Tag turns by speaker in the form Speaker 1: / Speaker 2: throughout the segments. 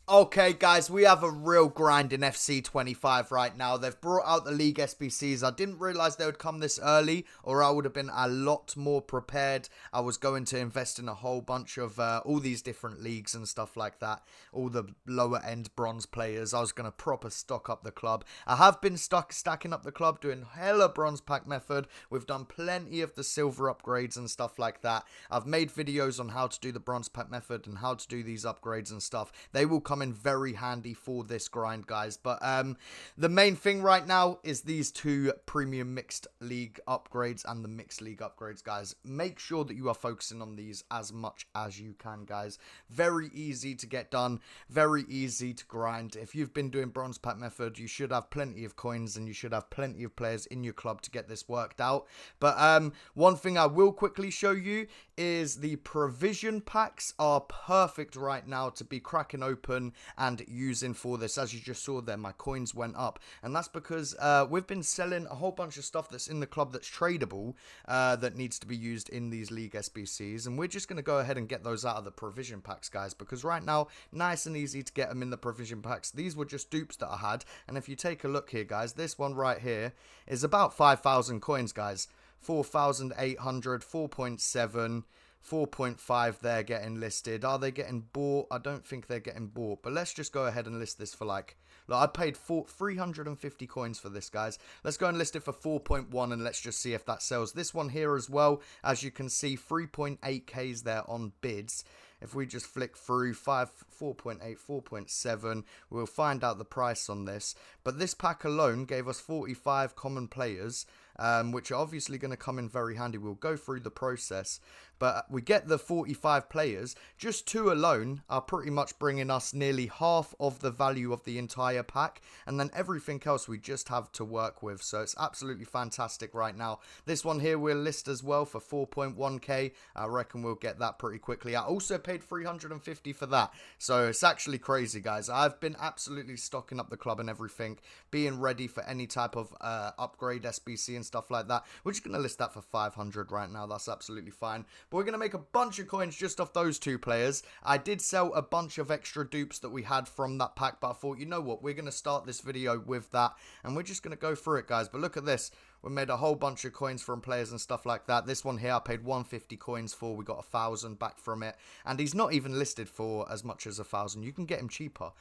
Speaker 1: Okay, guys, we have a real grind in FC25 right now. They've brought out the League SBCs. I didn't realize they would come this early, or I would have been a lot more prepared. I was going to invest in a whole bunch of all these different leagues and stuff like that. All the lower end bronze players. I was going to proper stock up the club. I have been stacking up the club, doing hella bronze pack method. We've done plenty of the silver upgrades and stuff like that. I've made videos on how to do the bronze pack method and how to do these upgrades and stuff. They will come in very handy for this grind, guys. But the main thing right now is these two premium mixed league upgrades and the mixed league upgrades, guys. Make sure that you are focusing on these as much as you can, guys. Very easy to get done, very easy to grind. If you've been doing bronze pack method, you should have plenty of coins and you should have plenty of players in your club to get this worked out. But one thing I will quickly show you is the provision packs are perfect right now to be cracking open and using for this. As you just saw there, my coins went up, and that's because we've been selling a whole bunch of stuff that's in the club that's tradable, that needs to be used in these league SBCs, and we're just going to go ahead and get those out of the provision packs, guys, because right now nice and easy to get them in the provision packs. These were just dupes that I had, and if you take a look here, guys, this one right here is about 5,000 coins, guys. 4,800, 4.7, 4.5 they're getting listed. Are they getting bought? I don't think they're getting bought, but let's just go ahead and list this for like I paid 350 coins for this, guys. Let's go and list it for 4.1 and let's just see if that sells. This one here as well, as you can see, 3.8Ks there on bids. If we just flick through 4.8, 4.7, we'll find out the price on this. But this pack alone gave us 45 common players, which are obviously going to come in very handy. We'll go through the process, but we get the 45 players. Just two alone are pretty much bringing us nearly half of the value of the entire pack, and then everything else we just have to work with. So it's absolutely fantastic right now. This one here we'll list as well for 4.1k. I reckon we'll get that pretty quickly. I also paid 350 for that, so it's actually crazy, guys. I've been absolutely stocking up the club and everything, being ready for any type of upgrade SBC and stuff like that. We're just going to list that for 500 right now. That's absolutely fine, but we're going to make a bunch of coins just off those two players. I did sell a bunch of extra dupes that we had from that pack, but I thought, you know what, we're going to start this video with that, and we're just going to go through it, guys. But look at this. We made a whole bunch of coins from players and stuff like that. This one here I paid 150 coins for. We got 1,000 back from it. And he's not even listed for as much as 1,000. You can get him cheaper.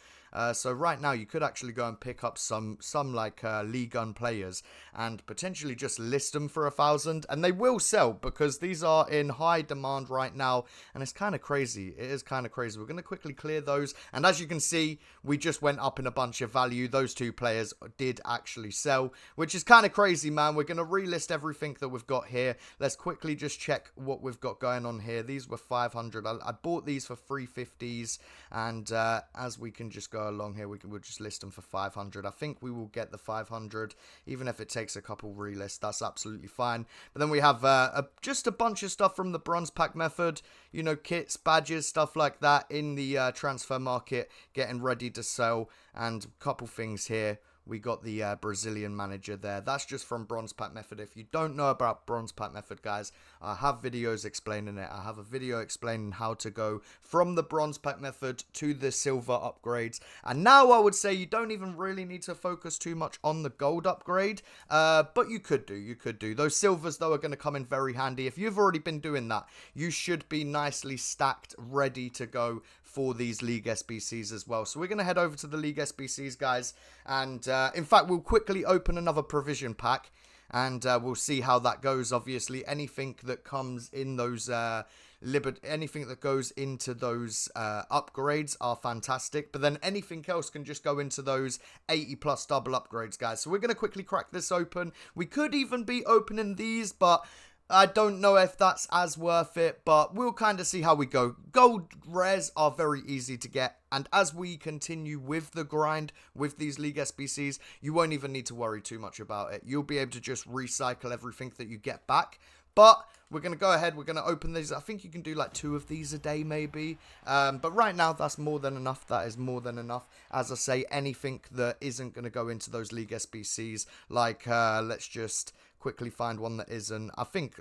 Speaker 1: So right now you could actually go and pick up some like League Gun players and potentially just list them for 1,000. And they will sell because these are in high demand right now. And it's kind of crazy. It is kind of crazy. We're going to quickly clear those. And as you can see, we just went up in a bunch of value. Those two players did actually sell, which is kind of crazy, man. We're going to relist everything that we've got here. Let's quickly just check what we've got going on here. These were 500. I bought these for 350s, and as we can just go along here, we'll just list them for 500. I think we will get the 500, even if it takes a couple relists. That's absolutely fine. But then we have just a bunch of stuff from the bronze pack method, you know, kits, badges, stuff like that in the transfer market, getting ready to sell, and a couple things here. We got the Brazilian manager there. That's just from Bronze Pack Method. If you don't know about Bronze Pack Method, guys, I have videos explaining it. I have a video explaining how to go from the Bronze Pack Method to the Silver upgrades. And now I would say you don't even really need to focus too much on the Gold upgrade. But you could do. You could do. Those Silvers, though, are going to come in very handy. If you've already been doing that, you should be nicely stacked, ready to go for these League SBCs as well. So we're going to head over to the League SBCs, guys, and in fact we'll quickly open another provision pack, and we'll see how that goes. Obviously anything that comes in those anything that goes into those upgrades are fantastic, but then anything else can just go into those 80 plus double upgrades, guys. So we're going to quickly crack this open. We could even be opening these, but I don't know if that's as worth it, but we'll kind of see how we go. Gold rares are very easy to get, and as we continue with the grind with these League SBCs, you won't even need to worry too much about it. You'll be able to just recycle everything that you get back. But we're going to go ahead, we're going to open these. I think you can do like 2 of these a day maybe. But right now, that's more than enough. That is more than enough. As I say, anything that isn't going to go into those League SBCs, like let's just quickly find one that isn't. I think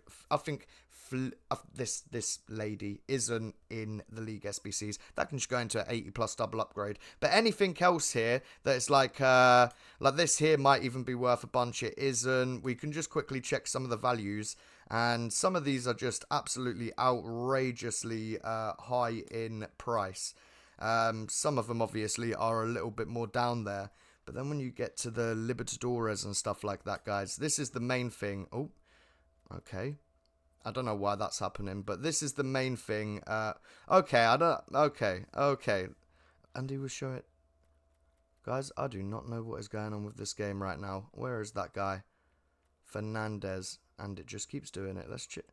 Speaker 1: this lady isn't in the League SBCs, that can just go into an 80 plus double upgrade. But anything else here that is like this here might even be worth a bunch. It isn't. We can just quickly check some of the values. And some of these are just absolutely outrageously high in price. Some of them obviously are a little bit more down there. But then when you get to the Libertadores and stuff like that, guys, this is the main thing. Oh, okay. I don't know why that's happening, but this is the main thing. Okay. And he will show it. Guys, I do not know what is going on with this game right now. Where is that guy? Fernandez. And it just keeps doing it. Let's check.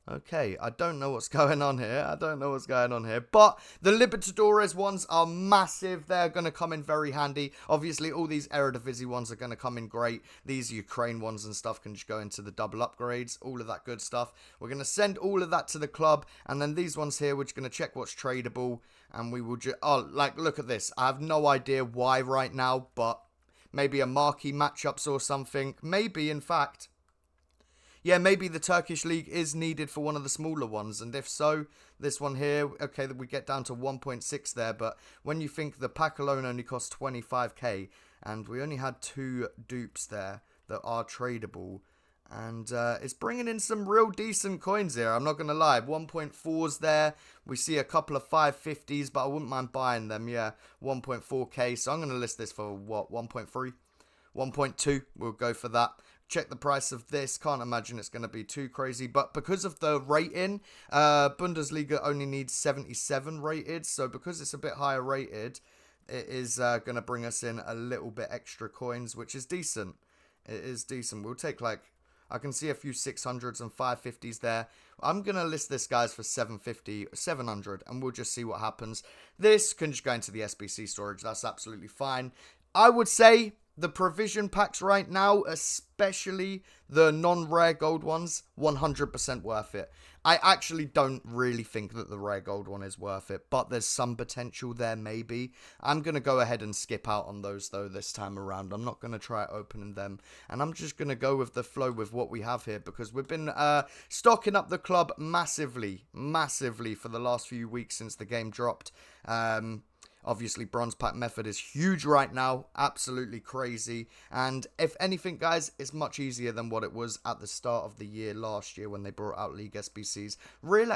Speaker 1: Okay, I don't know what's going on here. But the Libertadores ones are massive. They're going to come in very handy. Obviously, all these Eredivisie ones are going to come in great. These Ukraine ones and stuff can just go into the double upgrades. All of that good stuff. We're going to send all of that to the club. And then these ones here, we're just going to check what's tradable. And we will just... Oh, like, look at this. I have no idea why right now. But maybe a marquee matchups or something. Maybe, in fact... Yeah, maybe the Turkish league is needed for one of the smaller ones. And if so, this one here, okay, we get down to 1.6 there. But when you think the pack alone only costs 25k, and we only had 2 dupes there that are tradable. And it's bringing in some real decent coins here, I'm not going to lie. 1.4s there. We see a couple of 550s, but I wouldn't mind buying them. Yeah, 1.4k. So I'm going to list this for, what, 1.3? 1.2, we'll go for that. Check the price of this. Can't imagine it's going to be too crazy. But because of the rating, Bundesliga only needs 77 rated. So because it's a bit higher rated, it is going to bring us in a little bit extra coins, which is decent. It is decent. We'll take like... I can see a few 600s and 550s there. I'm going to list this, guys, for 750, 700, and we'll just see what happens. This can just go into the SBC storage. That's absolutely fine. I would say... the provision packs right now, especially the non-rare gold ones, 100% worth it. I actually don't really think that the rare gold one is worth it, but there's some potential there maybe. I'm going to go ahead and skip out on those though this time around. I'm not going to try opening them, and I'm just going to go with the flow with what we have here, because we've been stocking up the club massively for the last few weeks since the game dropped. Obviously, bronze pack method is huge right now. Absolutely crazy. And if anything, guys, it's much easier than what it was at the start of the year last year when they brought out League SBCs. Really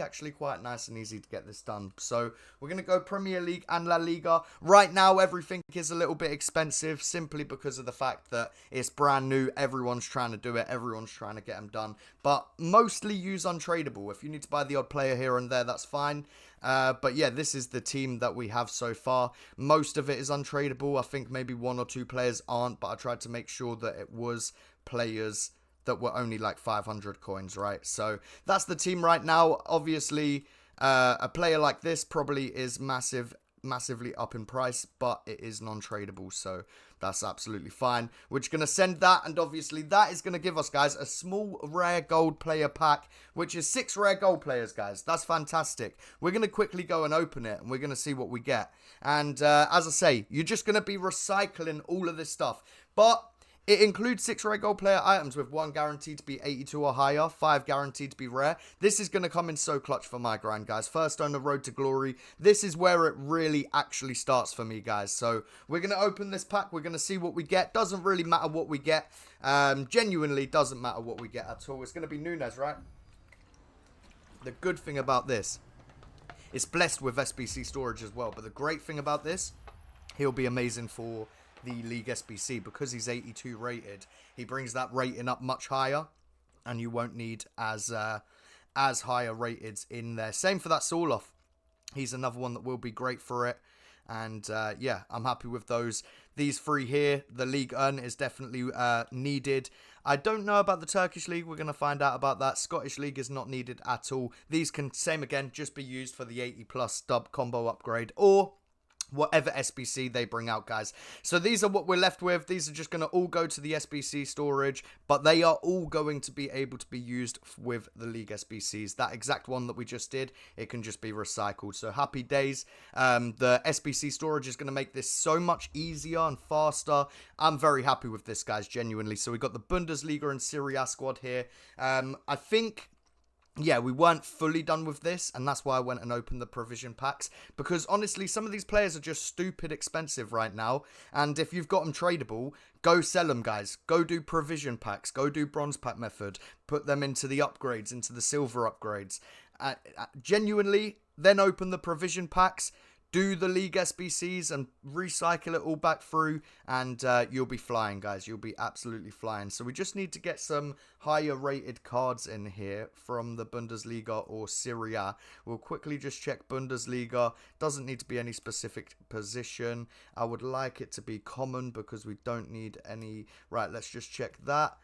Speaker 1: actually quite nice and easy to get this done. So we're going to go Premier League and La Liga. Right now, everything is a little bit expensive simply because of the fact that it's brand new. Everyone's trying to do it. Everyone's trying to get them done. But mostly use untradeable. If you need to buy the odd player here and there, that's fine. But yeah, this is the team that we have so far. Most of it is untradeable. I think maybe 1 or 2 players aren't, but I tried to make sure that it was players that were only like 500 coins, right? So that's the team right now. Obviously, a player like this probably is massively up in price, but it is non-tradable, so that's absolutely fine. We're just going to send that, and obviously that is going to give us, guys, a small rare gold player pack, which is 6 rare gold players, guys. That's fantastic. We're going to quickly go and open it, and we're going to see what we get. And as I say, you're just going to be recycling all of this stuff, but it includes 6 rare gold player items with 1 guaranteed to be 82 or higher, 5 guaranteed to be rare. This is going to come in so clutch for my grind, guys. First on the road to glory. This is where it really actually starts for me, guys. So we're going to open this pack. We're going to see what we get. Doesn't really matter what we get. Genuinely doesn't matter what we get at all. It's going to be Nunes, right? The good thing about this, it's blessed with SBC storage as well. But the great thing about this, he'll be amazing for the League SBC because he's 82 rated. He brings that rating up much higher, and you won't need as higher rated in there. Same for that Soloff. He's another one that will be great for it. And yeah, I'm happy with those. These 3 here, the League One is definitely needed. I don't know about the Turkish League. We're going to find out about that. Scottish League is not needed at all. These can, same again, just be used for the 80 plus dub combo upgrade or whatever SBC they bring out, guys. So these are what we're left with. These are just going to all go to the SBC storage, but they are all going to be able to be used with the League SBCs. That exact one that we just did, it can just be recycled. So happy days. The SBC storage is going to make this so much easier and faster. I'm very happy with this, guys, genuinely. So we got the Bundesliga and Serie A squad here. I think yeah, we weren't fully done with this, and that's why I went and opened the provision packs, because honestly, some of these players are just stupid expensive right now, and if you've got them tradable, go sell them, guys. Go do provision packs, go do bronze pack method, put them into the upgrades, into the silver upgrades. Genuinely, then open the provision packs, do the League SBCs and recycle it all back through, and you'll be flying, guys. You'll be absolutely flying. So we just need to get some higher rated cards in here from the Bundesliga or Serie A. We'll quickly just check Bundesliga. Doesn't need to be any specific position. I would like it to be common because we don't need any. Right, let's just check that.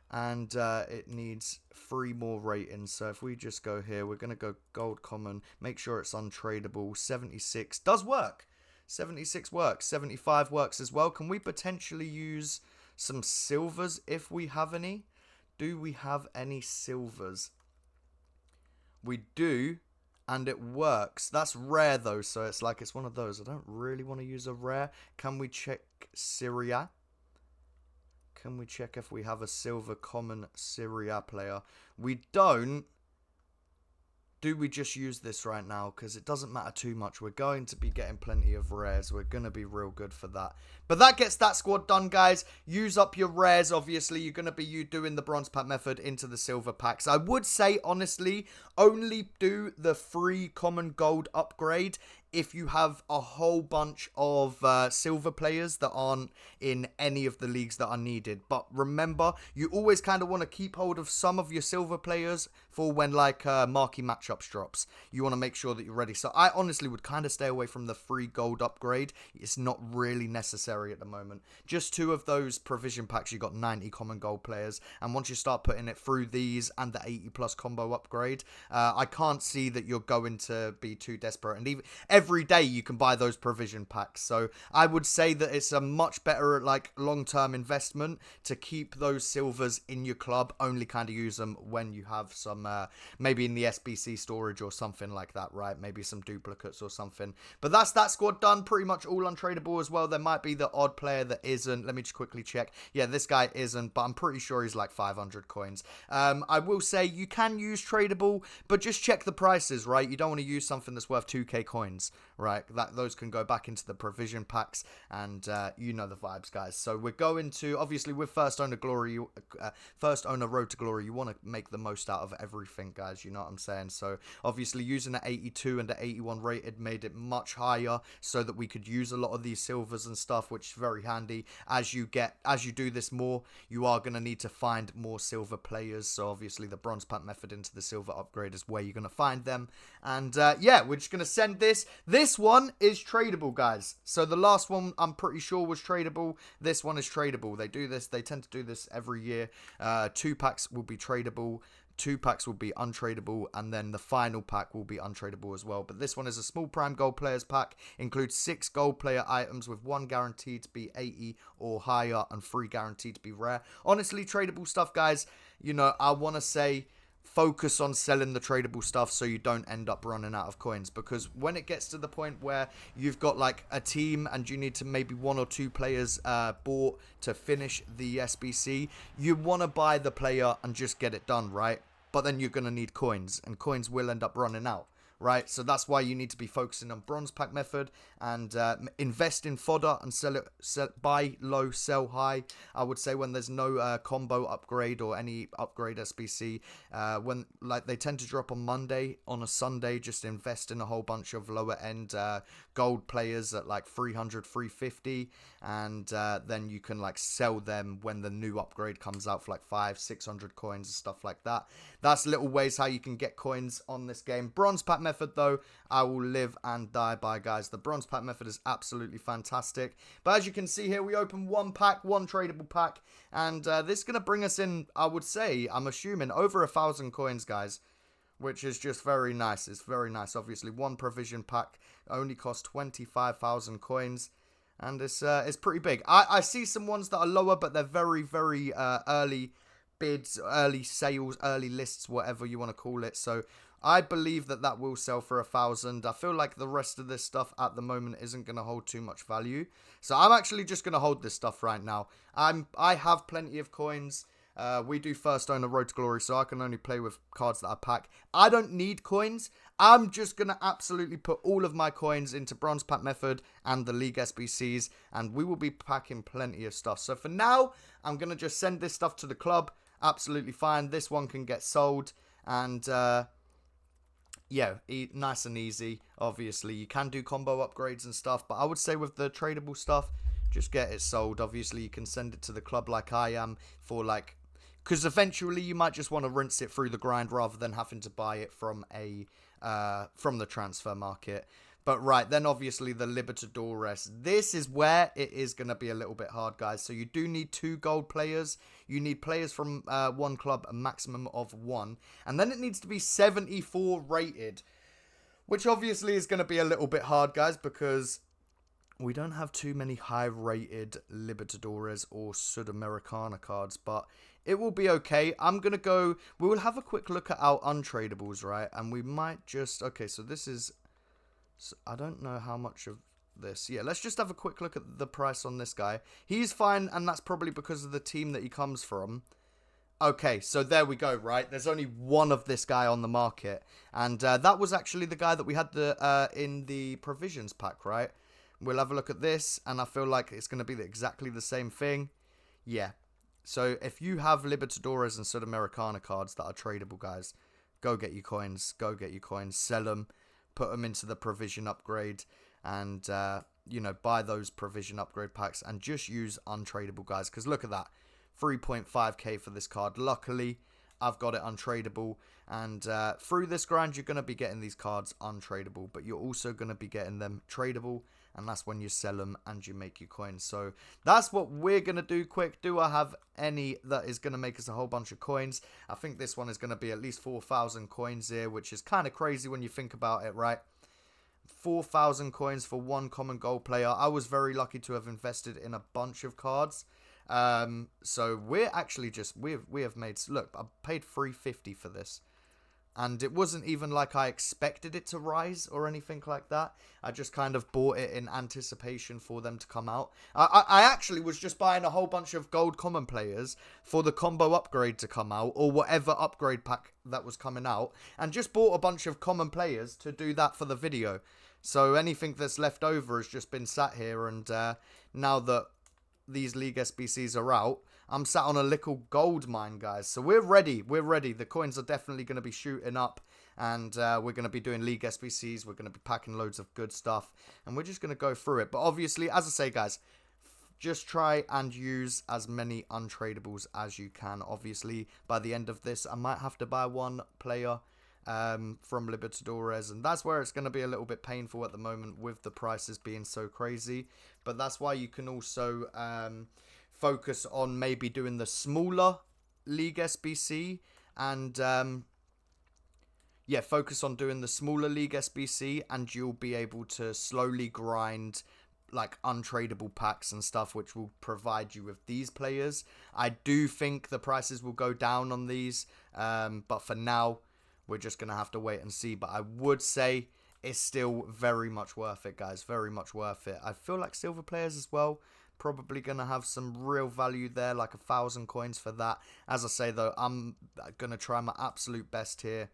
Speaker 1: And it needs 3 more ratings. So if we just go here, we're going to go gold common, make sure it's untradeable. 76 does work. 76 works. 75 works as well. Can we potentially use some silvers if we have any? Do we have any silvers? We do, and it works. That's rare though, so it's like it's one of those. I don't really want to use a rare. Can we check Syria? Can we check if we have a silver common Serie A player? We don't. Do we just use this right now? Because it doesn't matter too much. We're going to be getting plenty of rares. We're going to be real good for that. But that gets that squad done, guys. Use up your rares, obviously. You're going to be doing the bronze pack method into the silver packs. I would say, honestly, only do the free common gold upgrade if you have a whole bunch of silver players that aren't in any of the leagues that are needed. But remember, you always kind of want to keep hold of some of your silver players for when like marquee matchups drops. You want to make sure that you're ready. So I honestly would kind of stay away from the free gold upgrade. It's not really necessary at the moment. Just 2 of those provision packs, you got 90 common gold players. And once you start putting it through these and the 80 plus combo upgrade, I can't see that you're going to be too desperate. And even every day you can buy those provision packs. So I would say that it's a much better like long-term investment to keep those silvers in your club. Only kind of use them when you have some maybe in the SBC storage or something like that, right? Maybe some duplicates or something. But that's that squad done. Pretty much all untradeable as well. There might be the odd player that isn't. Let me just quickly check. Yeah, this guy isn't, but I'm pretty sure he's like 500 coins. I will say you can use tradable, but just check the prices, right? You don't want to use something that's worth 2k coins, right? Those can go back into the provision packs, and you know the vibes, guys. So we're going to, obviously with first owner glory, first owner road to glory, you want to make the most out of everything, guys. You know what I'm saying? So obviously using an 82 and an 81 rated made it much higher so that we could use a lot of these silvers and stuff, which is very handy. As you do this more, you are going to need to find more silver players. So obviously the bronze pack method into the silver upgrade is where you're going to find them. And yeah, we're just going to send this. This one is tradable, guys. So the last one I'm pretty sure was tradable. This one is tradable. They do this. They tend to do this every year. 2 packs will be tradable. 2 packs will be untradeable, and then the final pack will be untradeable as well. But this one is a small prime gold players pack, includes 6 gold player items with 1 guaranteed to be 80 or higher and 3 guaranteed to be rare. Honestly, tradable stuff, guys, you know, I want to say focus on selling the tradable stuff so you don't end up running out of coins, because when it gets to the point where you've got like a team and you need to maybe 1 or 2 players bought to finish the SBC, you want to buy the player and just get it done, right? But then you're going to need coins, and coins will end up running out, right? So that's why you need to be focusing on bronze pack method and invest in fodder and buy low, sell high. I would say when there's no combo upgrade or any upgrade SBC, when like they tend to drop on Monday, on a Sunday, just invest in a whole bunch of lower end gold players at like 300, 350, and then you can like sell them when the new upgrade comes out for like 500, 600 coins and stuff like that. That's little ways how you can get coins on this game. Bronze pack method though, I will live and die by, guys. The bronze pack method is absolutely fantastic. But as you can see here, we open 1 pack, 1 tradable pack, and this is going to bring us in, I would say, I'm assuming, over 1,000 coins, guys, which is just very nice. It's very nice. Obviously, 1 provision pack only costs 25,000 coins, and it's pretty big. I see some ones that are lower, but they're very, very early bids, early sales, early lists, whatever you want to call it. So I believe that will sell for 1,000. I feel like the rest of this stuff at the moment isn't going to hold too much value. So I'm actually just going to hold this stuff right now. I have plenty of coins. We do first owner Road to Glory, so I can only play with cards that I pack. I don't need coins. I'm just going to absolutely put all of my coins into Bronze Pack Method and the League SBCs, and we will be packing plenty of stuff. So for now, I'm going to just send this stuff to the club. Absolutely fine. This one can get sold, and yeah, nice and easy. Obviously, you can do combo upgrades and stuff, but I would say with the tradable stuff, just get it sold. Obviously, you can send it to the club like I am for like, because eventually you might just want to rinse it through the grind rather than having to buy it from from the transfer market. But right, then obviously the Libertadores. This is where it is going to be a little bit hard, guys. So you do need 2 gold players. You need players from one club, a maximum of 1. And then it needs to be 74 rated, which obviously is going to be a little bit hard, guys, because we don't have too many high-rated Libertadores or Sudamericana cards, but it will be okay. I'm going to go... We will have a quick look at our untradables, right? And we might just... Okay, so this is... So I don't know how much of this. Yeah, let's just have a quick look at the price on this guy. He's fine, and that's probably because of the team that he comes from. Okay, so there we go, right? There's only one of this guy on the market. And that was actually the guy that we had in the provisions pack, right? We'll have a look at this, and I feel like it's going to be exactly the same thing. Yeah. So if you have Libertadores and Sudamericana cards that are tradable, guys, go get your coins. Go get your coins. Sell them. Put them into the provision upgrade, and you know, buy those provision upgrade packs and just use untradable, guys, because look at that, 3.5k for this card. Luckily I've got it untradable, and through this grind you're going to be getting these cards untradable, but you're also going to be getting them tradable, and that's when you sell them and you make your coins. So that's what we're going to do quick. Do I have any that is going to make us a whole bunch of coins? I think this one is going to be at least 4,000 coins here, which is kind of crazy when you think about it, right? 4,000 coins for one common gold player. I was very lucky to have invested in a bunch of cards. So we're actually just, we have made, look, I paid 350 for this. And it wasn't even like I expected it to rise or anything like that. I just kind of bought it in anticipation for them to come out. I actually was just buying a whole bunch of gold common players for the combo upgrade to come out, or whatever upgrade pack that was coming out, and just bought a bunch of common players to do that for the video. So anything that's left over has just been sat here, and now that these League SBCs are out, I'm sat on a little gold mine, guys. So we're ready. We're ready. The coins are definitely going to be shooting up, and we're going to be doing League SBCs. We're going to be packing loads of good stuff, and we're just going to go through it. But obviously, as I say, guys, just try and use as many untradables as you can. Obviously, by the end of this, I might have to buy one player from Libertadores, and that's where it's going to be a little bit painful at the moment with the prices being so crazy. But that's why you can also focus on maybe doing the smaller League SBC, and yeah, focus on doing the smaller League SBC, and you'll be able to slowly grind like untradable packs and stuff, which will provide you with these players. I do think the prices will go down on these, but for now we're just gonna have to wait and see. But I would say it's still very much worth it, guys. Very much worth it. I feel like silver players as well, probably going to have some real value there, like 1,000 coins for that. As I say, though, I'm going to try my absolute best here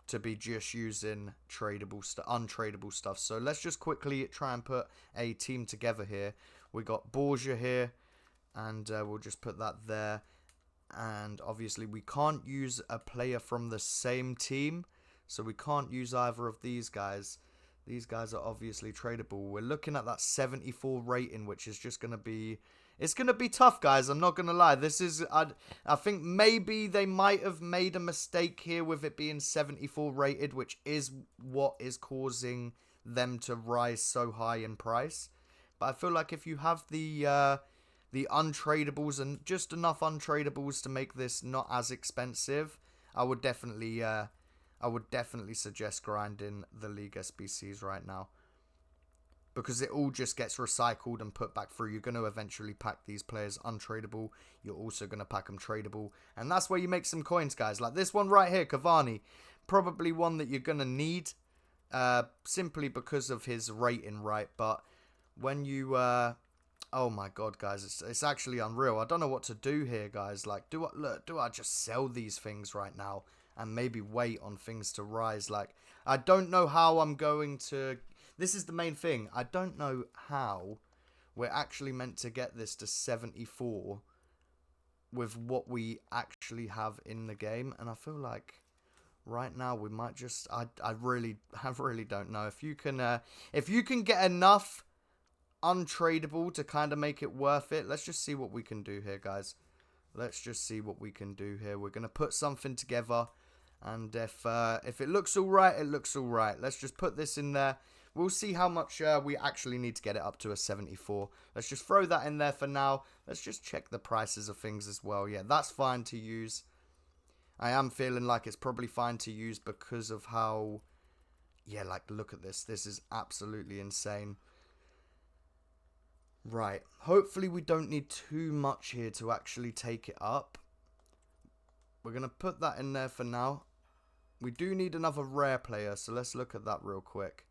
Speaker 1: to be just using untradable stuff. So let's just quickly try and put a team together here. We got Borgia here, and we'll just put that there. And obviously we can't use a player from the same team, so we can't use either of these guys. These guys are obviously tradable. We're looking at that 74 rating, which is just going to be... It's going to be tough, guys. I'm not going to lie. This is... I think maybe they might have made a mistake here with it being 74 rated, which is what is causing them to rise so high in price. But I feel like if you have the untradables and just enough untradables to make this not as expensive, I would definitely suggest grinding the League SBCs right now, because it all just gets recycled and put back through. You're going to eventually pack these players untradable. You're also going to pack them tradable, and that's where you make some coins, guys. Like this one right here, Cavani, probably one that you're going to need simply because of his rating, right? But when you Oh my god, guys, it's actually unreal. I don't know what to do here, guys. Like, do I just sell these things right now and maybe wait on things to rise? Like, I don't know how I'm going to. This is the main thing. I don't know how we're actually meant to get this to 74 with what we actually have in the game, and I feel like right now we might just. I really don't know if you can get enough untradeable to kind of make it worth it. Let's just see what we can do here, guys. Let's just see what we can do here. We're gonna put something together, and if it looks all right, it looks all right. Let's just put this in there. We'll see how much we actually need to get it up to a 74. Let's just throw that in there for now. Let's just check the prices of things as well. Yeah, that's fine to use. I am feeling like it's probably fine to use because of how. Yeah, like look at this. This is absolutely insane. Right, hopefully we don't need too much here to actually take it up. We're going to put that in there for now. We do need another rare player, so let's look at that real quick.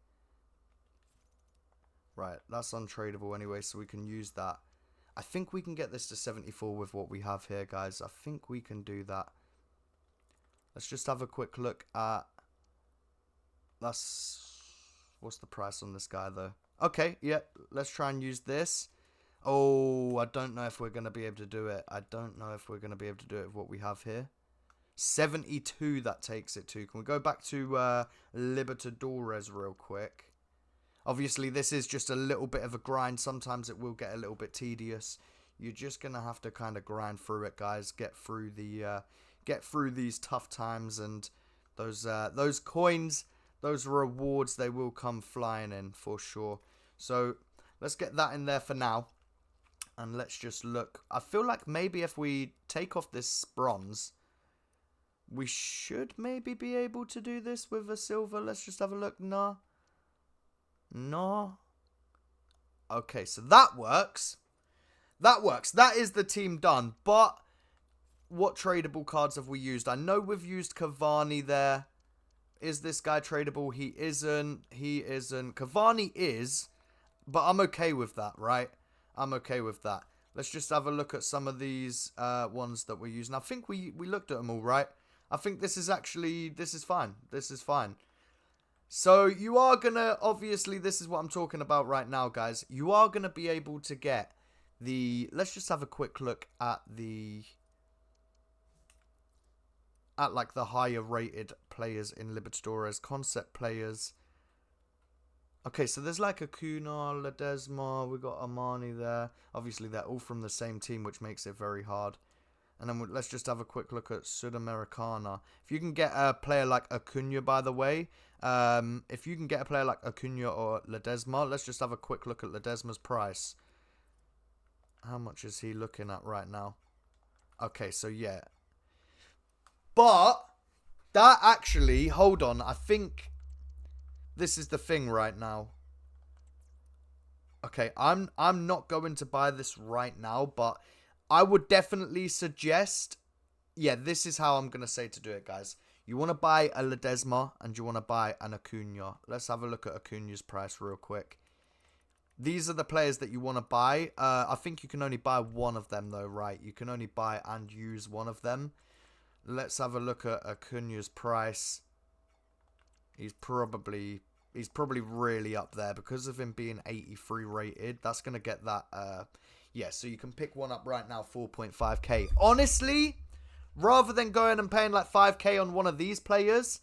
Speaker 1: Right, that's untradeable anyway, so we can use that. I think we can get this to 74 with what we have here, guys. I think we can do that. Let's just have a quick look at... What's the price on this guy, though? Okay, yeah, let's try and use this. Oh, I don't know if we're going to be able to do it. I don't know if we're going to be able to do it with what we have here. 72 that takes it to. Can we go back to Libertadores real quick? Obviously, this is just a little bit of a grind. Sometimes it will get a little bit tedious. You're just going to have to kind of grind through it, guys. Get through these tough times, and those coins... Those rewards, they will come flying in for sure. So let's get that in there for now. And let's just look. I feel like maybe if we take off this bronze, we should maybe be able to do this with a silver. Let's just have a look. No. No. Okay, so that works. That works. That is the team done. But what tradable cards have we used? I know we've used Cavani there. Is this guy tradable? He isn't. He isn't. Cavani is, but I'm okay with that, right? I'm okay with that. Let's just have a look at some of these ones that we're using. I think we looked at them all, right? I think this is actually, this is fine. This is fine. So you are going to, obviously, this is what I'm talking about right now, guys. You are going to be able to get the, let's just have a quick look at the... like the higher rated players in Libertadores, concept players. Okay, so there's like Acuna, Ledesma, we got Armani there. Obviously, they're all from the same team, which makes it very hard. And then let's just have a quick look at Sudamericana. If you can get a player like Acuna, by the way, if you can get a player like Acuna or Ledesma, let's just have a quick look at Ledesma's price. How much is he looking at right now? Okay, so yeah. But that actually, hold on, I think this is the thing right now. Okay, I'm not going to buy this right now, but I would definitely suggest, yeah, this is how I'm going to say to do it, guys. You want to buy a Ledesma and you want to buy an Acuna. Let's have a look at Acuna's price real quick. These are the players that you want to buy. I think you can only buy one of them though, right? You can only buy and use one of them. Let's have a look at Acuna's price. He's probably really up there because of him being 83 rated. That's going to get that. Yeah, so you can pick one up right now, 4.5k. Honestly, rather than going and paying like 5k on one of these players,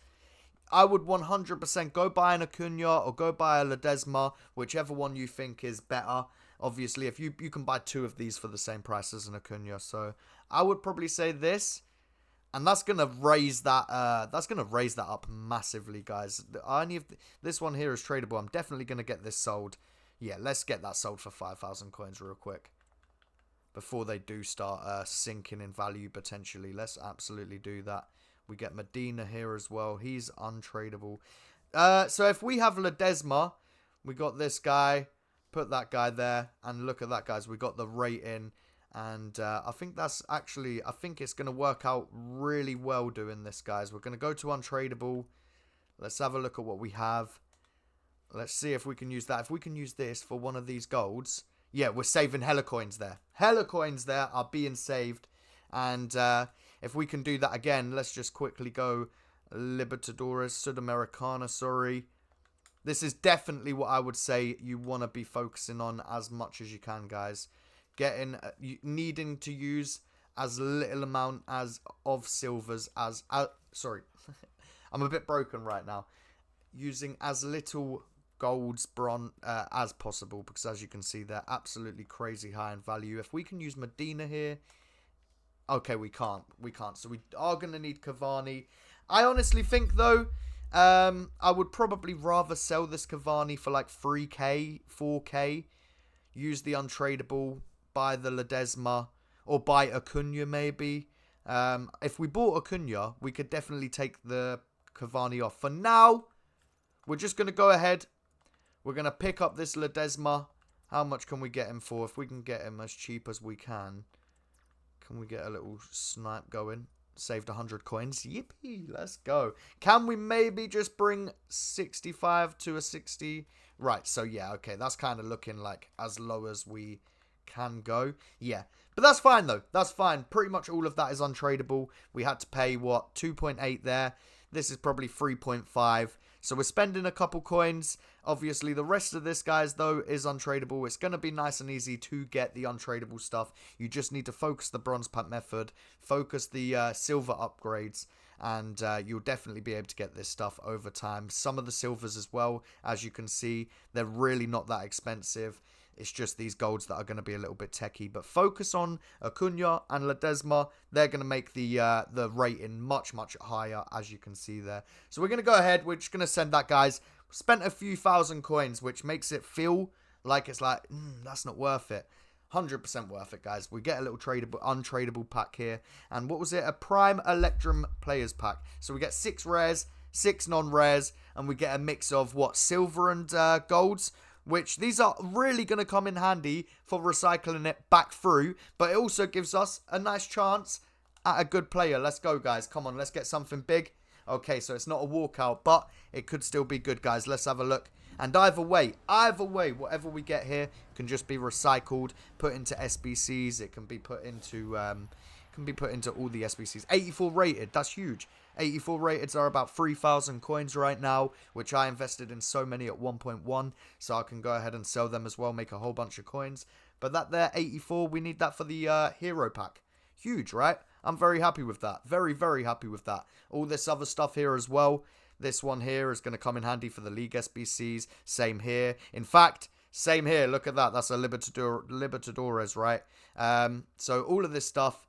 Speaker 1: I would 100% go buy an Acuna or go buy a Ledesma, whichever one you think is better. Obviously, if you can buy two of these for the same price as an Acuna. So I would probably say this. And that's gonna raise that. Up massively, guys. This one here is tradable. I'm definitely gonna get this sold. Yeah, let's get that sold for 5,000 coins real quick before they do start sinking in value potentially. Let's absolutely do that. We get Medina here as well. He's untradeable. So if we have Ledesma, we got this guy. Put that guy there, and look at that, guys. We got the rating. And I think that's actually, I think it's going to work out really well doing this, guys. We're going to go to untradeable. Let's have a look at what we have. Let's see if we can use that. If we can use this for one of these golds, Yeah, we're saving hella coins there. Hella coins there are being saved. And if we can do that again, let's just quickly go Libertadores, Sudamericana, sorry. This is definitely what I would say you want to be focusing on as much as you can, guys. Needing to use as little amount of silvers as... sorry. I'm a bit broken right now. Using as little golds, bronze as possible, because as you can see, they're absolutely crazy high in value. If we can use Medina here... Okay, we can't. So we are going to need Cavani. I honestly think, though, I would probably rather sell this Cavani for like 3k, 4k. Use the untradeable, buy the Ledesma, or buy Acuna maybe. If we bought Acuna, we could definitely take the Cavani off. For now, we're just going to go ahead. We're going to pick up this Ledesma. How much can we get him for? If we can get him as cheap as we can we get a little snipe going? Saved 100 coins. Yippee, let's go. Can we maybe just bring 65 to a 60? Right, so yeah, okay. That's kind of looking like as low as we can go. Yeah, but that's fine, though. That's fine. Pretty much all of that is untradeable. We had to pay, what, 2.8 there. This is probably 3.5. So we're spending a couple coins. Obviously, the rest of this, guys, though, is untradeable. It's going to be nice and easy to get the untradeable stuff. You just need to focus the bronze pack method, focus the silver upgrades, and you'll definitely be able to get this stuff over time. Some of the silvers as well, as you can see, they're really not that expensive. It's just these golds that are going to be a little bit techie. But focus on Acuna and Ledesma. They're going to make the rating much, much higher, as you can see there. So we're going to go ahead. We're just going to send that, guys. Spent a few thousand coins, which makes it feel like it's like, that's not worth it. 100% worth it, guys. We get a little untradeable pack here. And what was it? A Prime Electrum Players Pack. So we get 6 rares, 6 non-rares, and we get a mix of, what, silver and golds? Which these are really going to come in handy for recycling it back through. But it also gives us a nice chance at a good player. Let's go, guys. Come on, let's get something big. Okay, so it's not a walkout, but it could still be good, guys. Let's have a look. And either way, whatever we get here can just be recycled, put into SBCs. It can be put into all the SBCs. 84 rated, that's huge. 84 rated are about 3,000 coins right now, which I invested in so many at 1.1, so I can go ahead and sell them as well, make a whole bunch of coins. But that there, 84, we need that for the hero pack. Huge, right? I'm very happy with that. Very, very happy with that. All this other stuff here as well. This one here is going to come in handy for the League SBCs. Same here. In fact, same here. Look at that. That's a Libertadores, right? So all of this stuff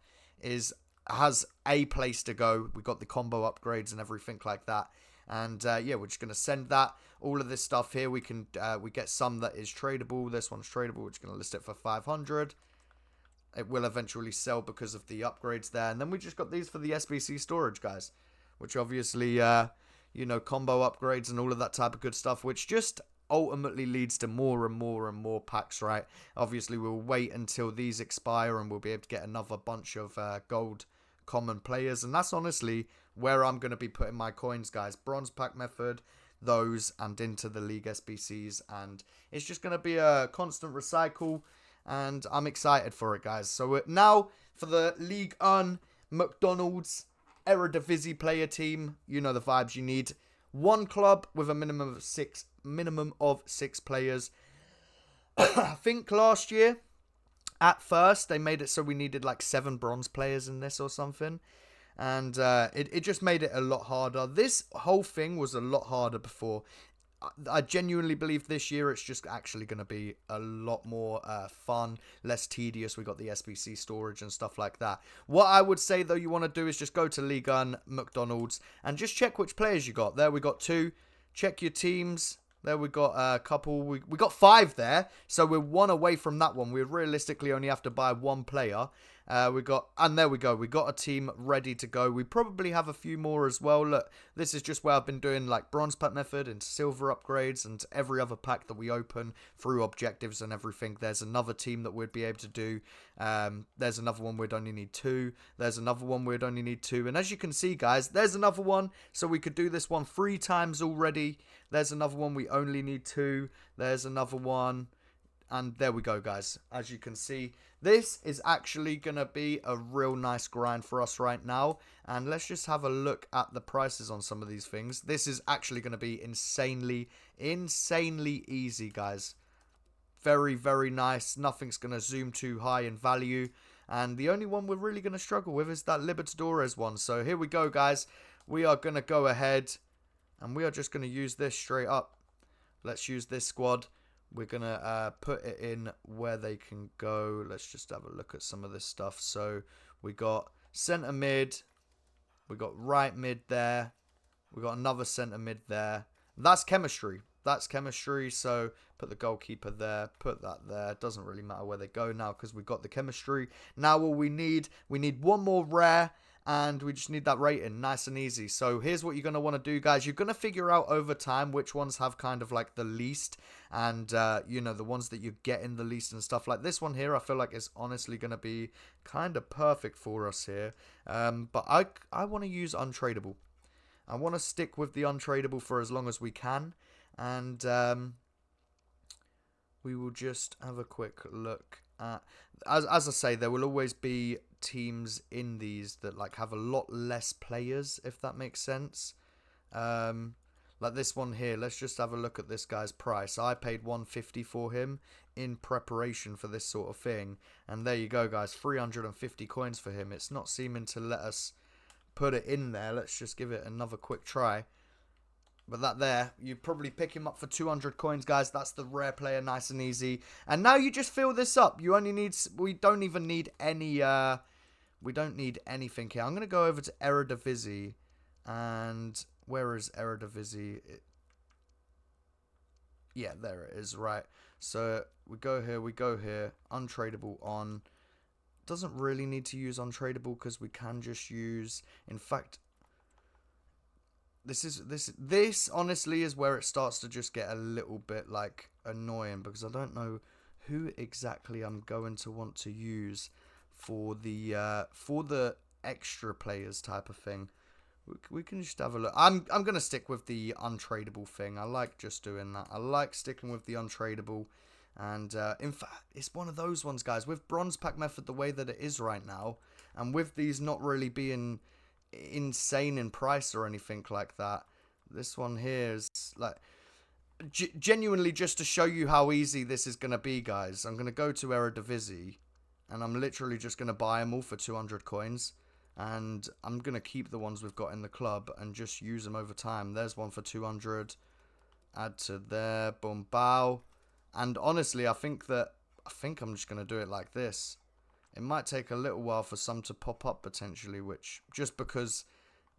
Speaker 1: has a place to go. We got the combo upgrades and everything like that. And yeah, we're just going to send that. All of this stuff here, we get some that is tradable. This one's tradable. We're just going to list it for 500. It will eventually sell because of the upgrades there. And then we just got these for the SBC storage, guys. Which obviously, combo upgrades and all of that type of good stuff. Which just ultimately leads to more and more and more packs, right? Obviously, we'll wait until these expire and we'll be able to get another bunch of gold common players. And that's honestly where I'm going to be putting my coins, guys. Bronze pack method, those, and into the League SBCs. And it's just going to be a constant recycle. And I'm excited for it, guys. So now for the League McDonald's Eredivisie player team. You know the vibes. You need one club with a minimum of six players. I think last year, at first, they made it so we needed like 7 bronze players in this or something. And it just made it a lot harder. This whole thing was a lot harder before. I genuinely believe this year it's just actually going to be a lot more fun, less tedious. We got the SBC storage and stuff like that. What I would say, though, you want to do is just go to League McDonald's and just check which players you got. There we got 2. Check your teams. There we got a couple. We got 5 there, so we're 1 away from that one. We realistically only have to buy 1 player. And there we go. We got a team ready to go. We probably have a few more as well. Look, this is just where I've been doing like bronze pack method and silver upgrades and every other pack that we open through objectives and everything. There's another team that we'd be able to do. There's another one we'd only need 2. There's another one we'd only need 2. And as you can see, guys, there's another one. So we could do this one 3 times already. There's another one we only need 2. There's another one. And there we go, guys. As you can see, this is actually going to be a real nice grind for us right now. And let's just have a look at the prices on some of these things. This is actually going to be insanely easy, guys. Very, very nice. Nothing's going to zoom too high in value. And the only one we're really going to struggle with is that Libertadores one. So here we go, guys. We are going to go ahead and we are just going to use this straight up. Let's use this squad. We're going to put it in where they can go. Let's just have a look at some of this stuff. So we got centre mid. We got right mid there. We got another centre mid there. That's chemistry. That's chemistry. So put the goalkeeper there. Put that there. Doesn't really matter where they go now because we've got the chemistry. Now all we need one more rare. And we just need that rating, nice and easy. So here's what you're going to want to do, guys. You're going to figure out over time which ones have kind of like the least. And, you know, the ones that you get in the least and stuff. Like this one here, I feel like it's honestly going to be kind of perfect for us here. But I want to use untradeable. I want to stick with the untradeable for as long as we can. And we will just have a quick look at... As I say, there will always be teams in these that like have a lot less players, if that makes sense. Like this one here, let's just have a look at this guy's price. I paid 150 for him in preparation for this sort of thing, and there you go, guys, 350 coins for him. It's not seeming to let us put it in there. Let's just give it another quick try. But that there, you probably pick him up for 200 coins, guys. That's the rare player, nice and easy. And now you just fill this up. You only need, we don't even need any, we don't need anything here. I'm going to go over to Eredivisie. And where is Eredivisie? Yeah, there it is, right. So we go here, untradeable on. Doesn't really need to use untradeable because we can just use, in fact... This honestly is where it starts to just get a little bit like annoying because I don't know who exactly I'm going to want to use for the extra players type of thing. We can just have a look. I'm gonna stick with the untradeable thing. I like just doing that. I like sticking with the untradeable, and in fact, it's one of those ones, guys, with bronze pack method the way that it is right now, and with these not really being insane in price or anything like that. This one here is like genuinely just to show you how easy this is going to be, guys. I'm going to go to Eredivisie and I'm literally just going to buy them all for 200 coins, and I'm going to keep the ones we've got in the club and just use them over time. There's one for 200. Add to there. Boom, bow. And honestly, I think I'm just going to do it like this. It might take a little while for some to pop up potentially, which just because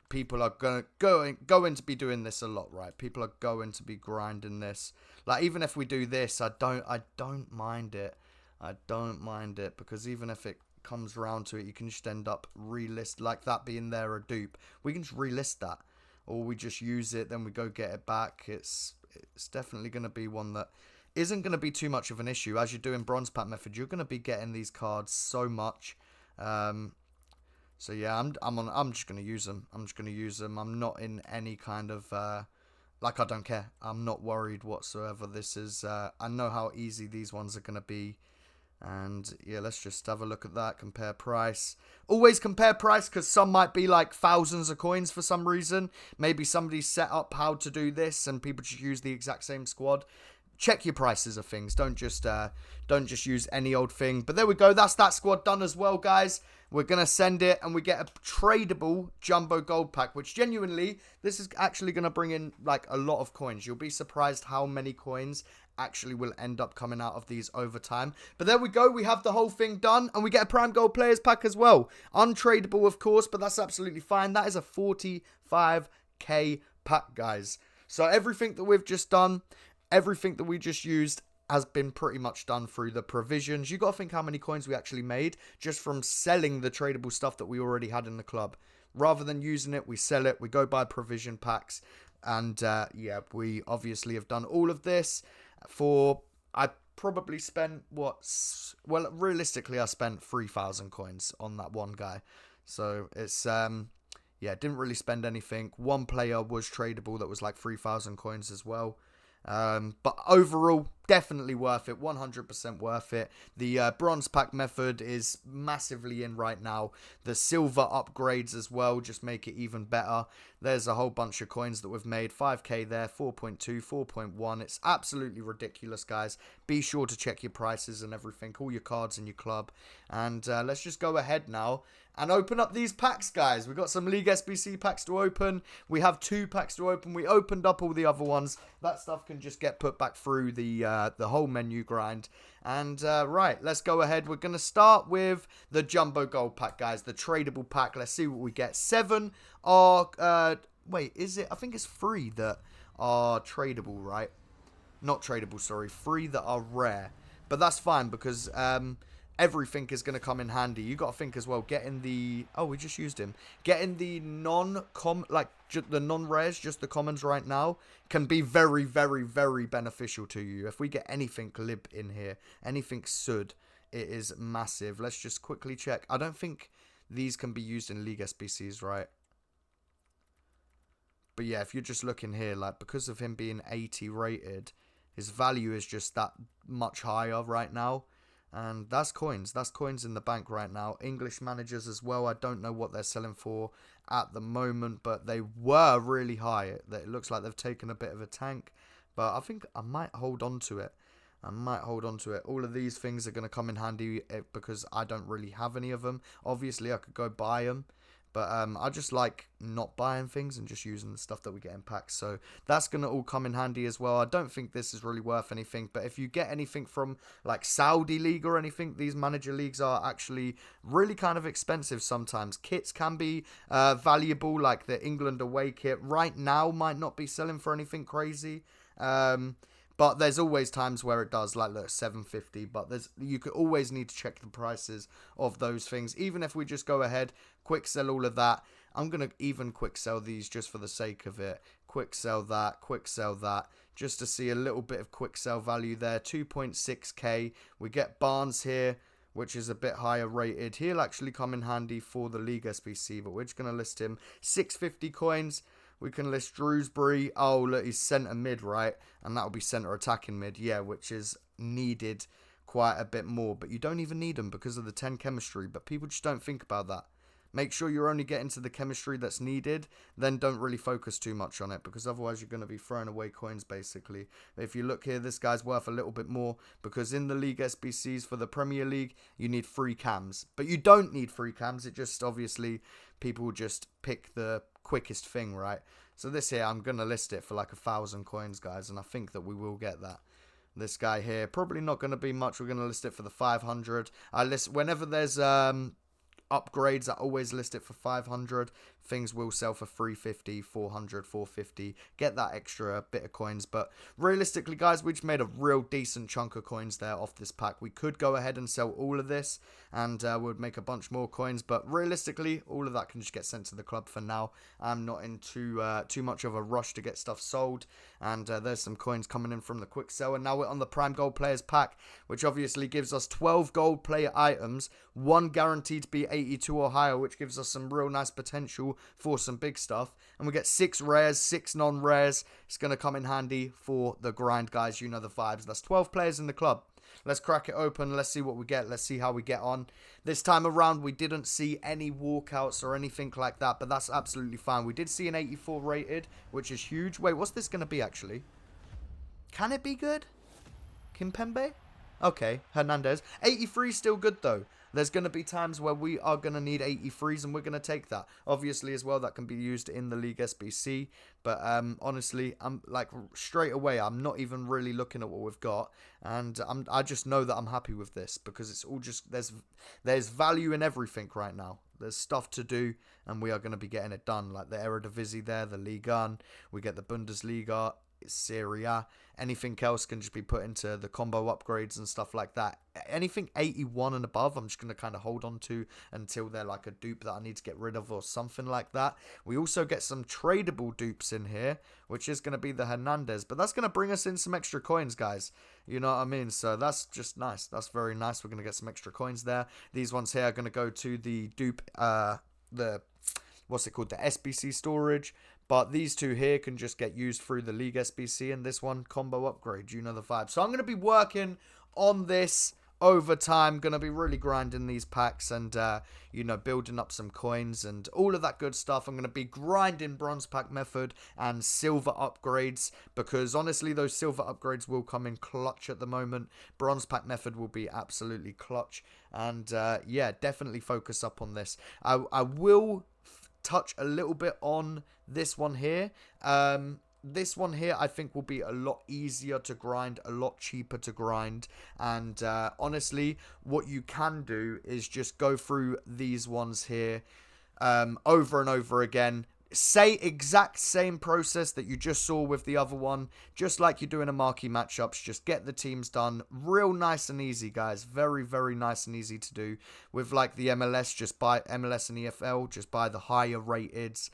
Speaker 1: people are going to be doing this a lot, right? People are going to be grinding this. Like even if we do this, I don't mind it. I don't mind it because even if it comes around to it, you can just end up relist like that being there a dupe. We can just relist that, or we just use it, then we go get it back. It's definitely going to be one that isn't going to be too much of an issue. As you're doing bronze pack method, you're going to be getting these cards so much. So yeah, I'm just going to use them. I'm not in any kind of like, I don't care. I'm not worried whatsoever. This is I know how easy these ones are going to be. And yeah, let's just have a look at that. Compare price. Always compare price because some might be like thousands of coins for some reason. Maybe somebody's set up how to do this and people just use the exact same squad. Check your prices of things. Don't just use any old thing. But there we go. That's that squad done as well, guys. We're going to send it and we get a tradable jumbo gold pack, which genuinely, this is actually going to bring in like a lot of coins. You'll be surprised how many coins actually will end up coming out of these over time. But there we go. We have the whole thing done and we get a prime gold players pack as well. Untradeable, of course, but that's absolutely fine. That is a 45k pack, guys. So everything that we've just done, everything that we just used has been pretty much done through the provisions. You got to think how many coins we actually made just from selling the tradable stuff that we already had in the club. Rather than using it, we sell it. We go buy provision packs. And yeah, we obviously have done all of this for... I probably spent, well, realistically, I spent 3,000 coins on that one guy. So it's... yeah, didn't really spend anything. One player was tradable that was like 3,000 coins as well. But overall, definitely worth it, 100% worth it. The bronze pack method is massively in right now. The silver upgrades as well just make it even better. There's a whole bunch of coins that we've made. 5k there, 4.2, 4.1. It's absolutely ridiculous, guys. Be sure to check your prices and everything, all your cards in your club. And let's just go ahead now and open up these packs, guys. We've got some League SBC packs to open. We have 2 packs to open. We opened up all the other ones. That stuff can just get put back through the whole menu grind. And right, let's go ahead. We're going to start with the Jumbo Gold pack, guys. The tradable pack. Let's see what we get. 7 are... wait, is it? I think it's 3 that are tradable, right? Not tradable, sorry. 3 that are rare. But that's fine because... everything is going to come in handy. You got to think as well, getting the... Oh, we just used him. Getting the the non-rares, just the commons right now, can be very, very, very beneficial to you. If we get anything lib in here, anything sud, it is massive. Let's just quickly check. I don't think these can be used in League SBCs, right? But yeah, if you're just looking here, like, because of him being 80 rated, his value is just that much higher right now. And that's coins. That's coins in the bank right now. English managers as well. I don't know what they're selling for at the moment, but they were really high. It looks like they've taken a bit of a tank, but I think I might hold on to it. All of these things are going to come in handy because I don't really have any of them. Obviously, I could go buy them. But I just like not buying things and just using the stuff that we get in packs. So that's going to all come in handy as well. I don't think this is really worth anything. But if you get anything from like Saudi League or anything, these manager leagues are actually really kind of expensive sometimes. Kits can be valuable, like the England away kit. Right now might not be selling for anything crazy. But there's always times where it does, like look, 750. But you could always need to check the prices of those things. Even if we just go ahead, quick sell all of that. I'm going to even quick sell these just for the sake of it. Quick sell that, just to see a little bit of quick sell value there. 2.6k. We get Barnes here, which is a bit higher rated. He'll actually come in handy for the League SBC, but we're just going to list him. 650 coins. We can list Drewsbury. Oh, look, he's centre mid, right? And that'll be centre attacking mid, yeah, which is needed quite a bit more. But you don't even need them because of the 10 chemistry. But people just don't think about that. Make sure you're only getting to the chemistry that's needed. Then don't really focus too much on it, because otherwise you're going to be throwing away coins, basically. If you look here, this guy's worth a little bit more, because in the League SBCs for the Premier League, you need 3 cams. But you don't need 3 cams. It just, obviously, people just pick the quickest thing, right? So this here, I'm going to list it for like 1,000 coins, guys, and I think that we will get that. This guy here, probably not going to be much. We're going to list it for the 500. I list whenever there's upgrades, I always list it for 500. Things will sell for 350, 400, 450. Get that extra bit of coins. But realistically, guys, we just made a real decent chunk of coins there off this pack. We could go ahead and sell all of this, and we'd make a bunch more coins. But realistically, all of that can just get sent to the club for now. I'm not in too much of a rush to get stuff sold. And there's some coins coming in from the quick sell. And now we're on the Prime Gold Players pack, which obviously gives us 12 gold player items, 1 guaranteed to be 82 or higher, which gives us some real nice potential for some big stuff. And we get 6 rares, 6 non-rares. It's going to come in handy for the grind, guys. You know the vibes. That's 12 players in the club. Let's crack it open. Let's see what we get. Let's see how we get on. This time around, we didn't see any walkouts or anything like that, but that's absolutely fine. We did see an 84 rated, which is huge. Wait, what's this going to be, actually? Can it be good? Kimpembe? Okay, Hernandez. 83 is still good, though. There's going to be times where we are going to need 83s, and we're going to take that. Obviously, as well, that can be used in the League SBC. But honestly, I'm like straight away, I'm not even really looking at what we've got, and I just know that I'm happy with this, because it's all just there's value in everything right now. There's stuff to do, and we are going to be getting it done. Like the Eredivisie there, the Ligue 1, we get the Bundesliga, Serie A. Anything else can just be put into the combo upgrades and stuff like that. Anything 81 and above, I'm just going to kind of hold on to until they're like a dupe that I need to get rid of or something like that. We also get some tradable dupes in here, which is going to be the Hernandez, but that's going to bring us in some extra coins, guys. You know what I mean? So that's just nice. That's very nice. We're going to get some extra coins there. These ones here are going to go to the dupe, what's it called? The SBC storage. But these two here can just get used through the League SBC, and this one combo upgrade. You know the vibe. So I'm going to be working on this over time. Going to be really grinding these packs and, building up some coins and all of that good stuff. I'm going to be grinding bronze pack method and silver upgrades, because honestly, those silver upgrades will come in clutch at the moment. Bronze pack method will be absolutely clutch. And, definitely focus up on this. I will touch a little bit on this one here. This one here I think will be a lot easier to grind, a lot cheaper to grind, and honestly what you can do is just go through these ones here over and over again. Exact same process that you just saw with the other one, just like you do in a marquee matchups. Just get the teams done real nice and easy, guys. Very, very nice and easy to do. With like the MLS, just buy MLS and EFL, just buy the higher rateds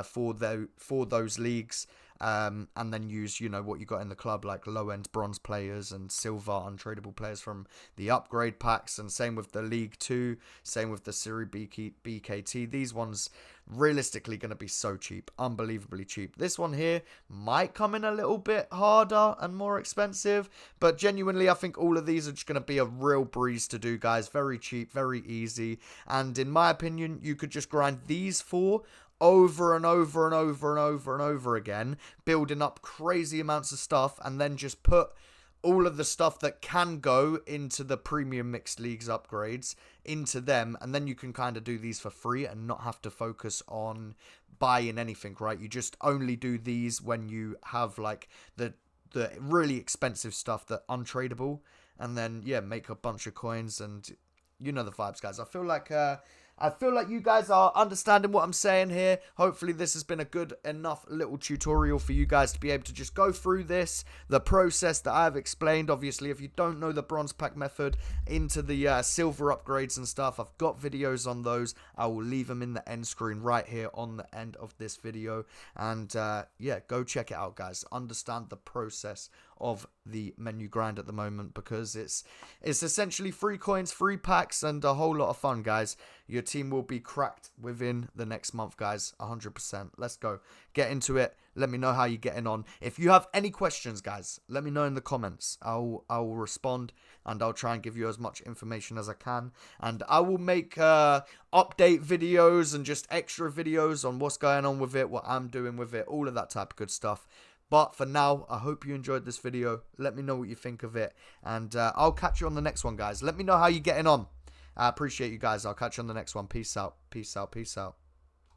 Speaker 1: for those leagues. And then use, what you got in the club, like low-end bronze players and silver untradeable players from the upgrade packs. And same with the League 2, same with the Serie BKT. These ones realistically going to be so cheap, unbelievably cheap. This one here might come in a little bit harder and more expensive, but genuinely I think all of these are just going to be a real breeze to do, guys. Very cheap, very easy, and in my opinion you could just grind these four over and over and over and over and over again, building up crazy amounts of stuff, and then just put all of the stuff that can go into the premium mixed leagues upgrades into them, and then you can kind of do these for free and not have to focus on buying anything, right? You just only do these when you have like the really expensive stuff that untradeable, and then make a bunch of coins, and you know the vibes, guys. I feel like you guys are understanding what I'm saying here. Hopefully this has been a good enough little tutorial for you guys to be able to just go through the process that I've explained. Obviously, if you don't know the bronze pack method into the silver upgrades and stuff, I've got videos on those. I will leave them in the end screen right here on the end of this video. And go check it out, guys. Understand the process of the menu grind at the moment, because it's essentially free coins, free packs, and a whole lot of fun, guys. Your team will be cracked within the next month, guys. 100%. Let's go. Get into it. Let me know how you're getting on. If you have any questions, guys, let me know in the comments. I will respond, and I'll try and give you as much information as I can. And I will make update videos and just extra videos on what's going on with it, what I'm doing with it, all of that type of good stuff. But for now, I hope you enjoyed this video. Let me know what you think of it. And I'll catch you on the next one, guys. Let me know how you're getting on. I appreciate you guys. I'll catch you on the next one. Peace out. Peace out. Peace out.